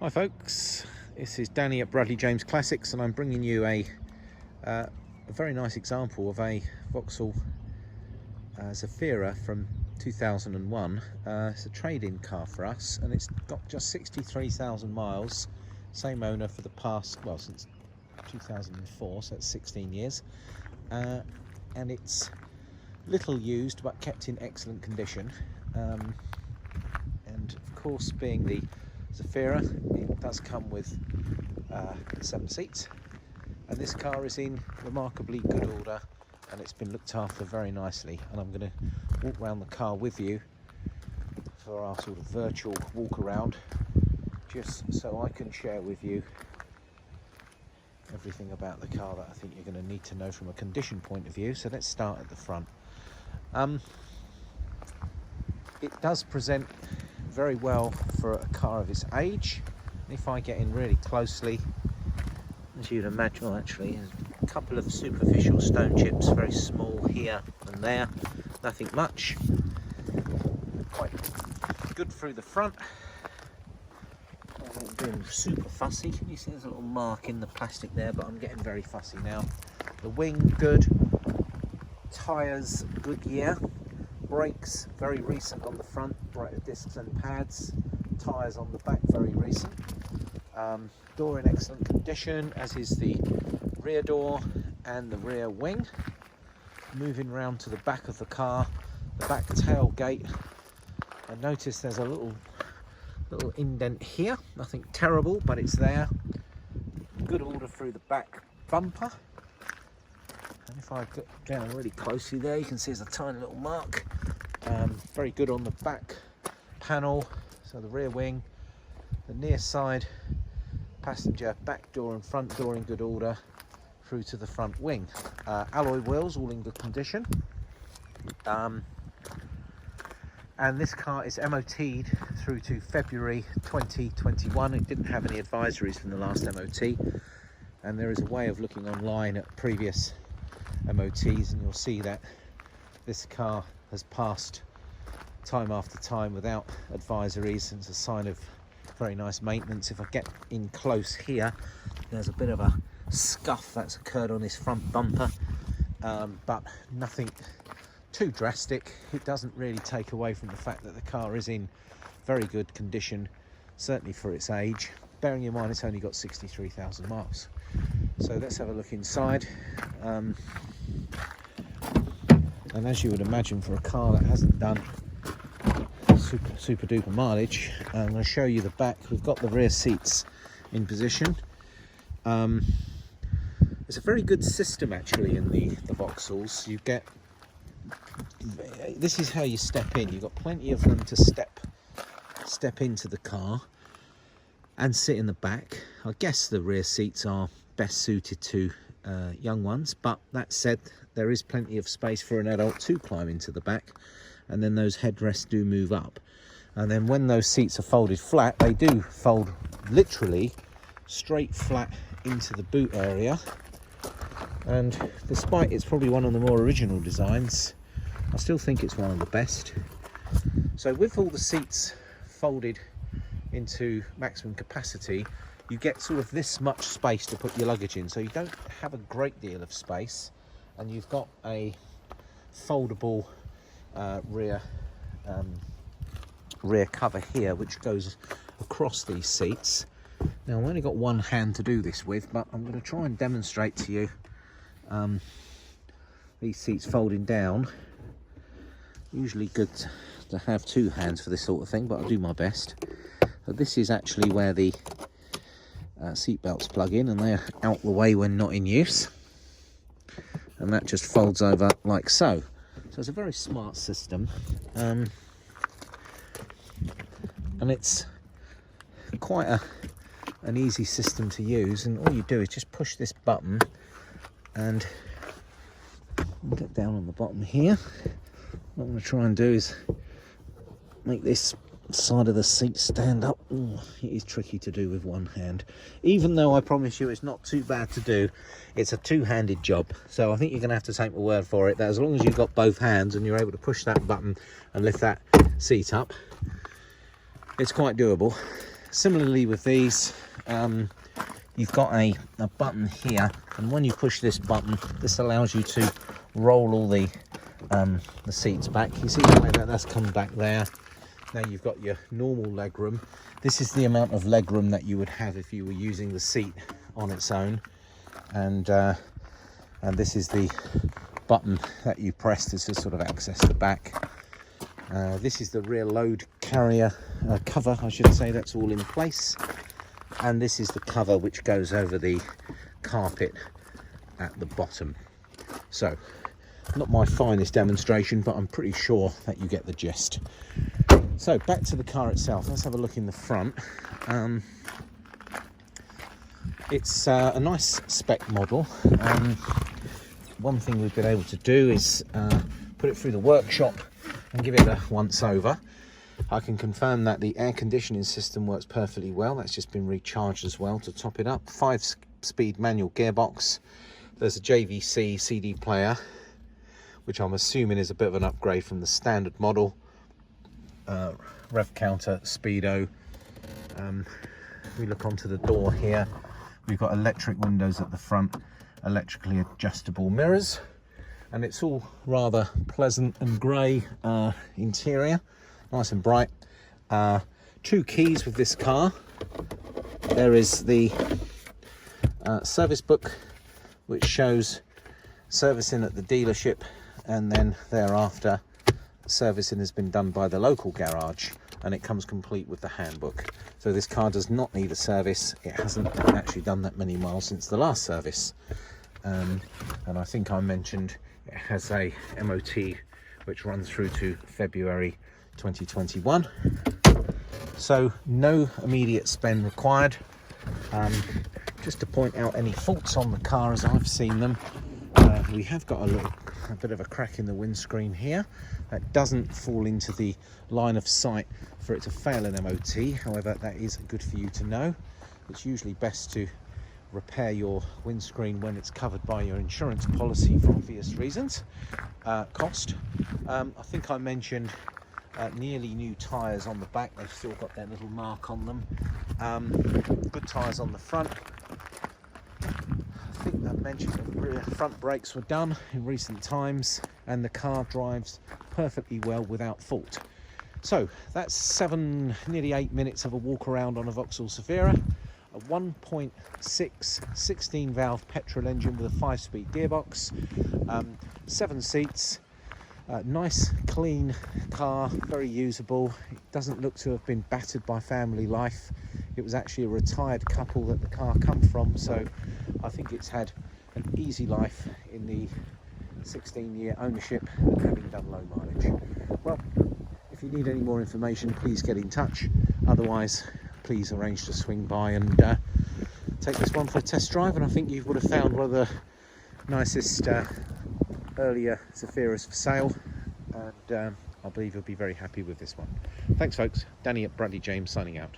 Hi folks, this is Danny at Bradley James Classics, and I'm bringing you a very nice example of a Vauxhall Zafira from 2001. It's a trade-in car for us, and it's got just 63,000 miles, same owner for the past, well, since 2004, so it's 16 years, and it's little used but kept in excellent condition, and of course, being the Zafira, it does come with 7 seats, and this car is in remarkably good order, and it's been looked after very nicely. And I'm going to walk around the car with you for our sort of virtual walk around, just so I can share with you everything about the car that I think you're going to need to know from a condition point of view. So let's start at the front. It does present very well for a car of its age. If I get in really closely, as you'd imagine, well, actually a couple of superficial stone chips, very small here and there, nothing much. Quite good through the front. I'm being super fussy. Can you see there's a little mark in the plastic there, but I'm getting very fussy now. The wing good, tyres good year. Brakes very recent on the front, brighter discs and pads. Tyres on the back very recent. Door in excellent condition, as is the rear door and the rear wing. Moving round to the back of the car, the back tailgate, I notice there's a little indent here, nothing terrible, but it's there. Good order through the back bumper. And if I get down really closely there, you can see there's a tiny little mark. Very good on the back panel, so the rear wing, the near side passenger back door and front door in good order through to the front wing. Alloy wheels all in good condition. And this car is MOT'd through to February 2021. It didn't have any advisories from the last MOT, and there is a way of looking online at previous MOTs, and you'll see that this car has passed time after time without advisories, and it's a sign of very nice maintenance. If I get in close here, there's a bit of a scuff that's occurred on this front bumper, but nothing too drastic. It doesn't really take away from the fact that the car is in very good condition, certainly for its age, bearing in mind it's only got 63,000 miles. So let's have a look inside. And as you would imagine, for a car that hasn't done super duper mileage, I'm going to show you the back. We've got the rear seats in position. It's a very good system actually in the Vauxhalls. You get, this is how you step in. You've got plenty of room to step into the car and sit in the back. I guess the rear seats are best suited to young ones, but that said, there is plenty of space for an adult to climb into the back, and then those headrests do move up, and then when those seats are folded flat, they do fold literally straight flat into the boot area. And despite it's probably one of the more original designs, I still think it's one of the best. So with all the seats folded into maximum capacity, you get sort of this much space to put your luggage in, so you don't have a great deal of space, and you've got a foldable rear cover here which goes across these seats. Now I've only got one hand to do this with, but I'm going to try and demonstrate to you these seats folding down. Usually good to have two hands for this sort of thing, but I'll do my best. So this is actually where the seat belts plug in, and they're out the way when not in use, and that just folds over like so. So it's a very smart system, and it's quite an easy system to use. And all you do is just push this button and get down on the bottom here. What I'm going to try and do is make this side of the seat stand up. Ooh, it is tricky to do with one hand, even though I promise you it's not too bad to do. It's a two-handed job, so I think you're gonna have to take my word for it that as long as you've got both hands and you're able to push that button and lift that seat up, it's quite doable. Similarly with these, you've got a button here, and when you push this button, this allows you to roll all the seats back. You see the way that's come back there. Now you've got your normal leg room. This is the amount of leg room that you would have if you were using the seat on its own, and this is the button that you press to sort of access the back. This is the rear load carrier cover, I should say. That's all in place, and this is the cover which goes over the carpet at the bottom. So, not my finest demonstration, but I'm pretty sure that you get the gist. So back to the car itself. Let's have a look in the front. It's a nice spec model. One thing we've been able to do is put it through the workshop and give it a once over. I can confirm that the air conditioning system works perfectly well. That's just been recharged as well to top it up. 5-speed manual gearbox. There's a JVC CD player, which I'm assuming is a bit of an upgrade from the standard model. Rev counter, speedo. We look onto the door here. We've got electric windows at the front, electrically adjustable mirrors, and it's all rather pleasant and grey interior, nice and bright. 2 keys with this car. There is the service book, which shows servicing at the dealership, and then thereafter servicing has been done by the local garage, and it comes complete with the handbook. So this car does not need a service. It hasn't actually done that many miles since the last service, and I think I mentioned it has a MOT which runs through to February 2021. So no immediate spend required. Just to point out any faults on the car as I've seen them, we have got a bit of a crack in the windscreen here. That doesn't fall into the line of sight for it to fail an MOT. However, that is good for you to know. It's usually best to repair your windscreen when it's covered by your insurance policy for obvious reasons. Cost. I think I mentioned nearly new tyres on the back. They've still got that little mark on them. Good tyres on the front. I think I mentioned the rear front brakes were done in recent times, and the car drives perfectly well without fault. So that's nearly 8 minutes of a walk around on a Vauxhall Zafira, a 1.6 16-valve petrol engine with a 5-speed gearbox, 7 seats. Nice clean car, very usable. It doesn't look to have been battered by family life. It was actually a retired couple that the car come from, so I think it's had an easy life in the 16-year ownership and having done low mileage. Well, if you need any more information, please get in touch. Otherwise, please arrange to swing by and take this one for a test drive, and I think you would have found one of the nicest earlier Zafiras for sale, and I believe you'll be very happy with this one. Thanks folks, Danny at Bradley James signing out.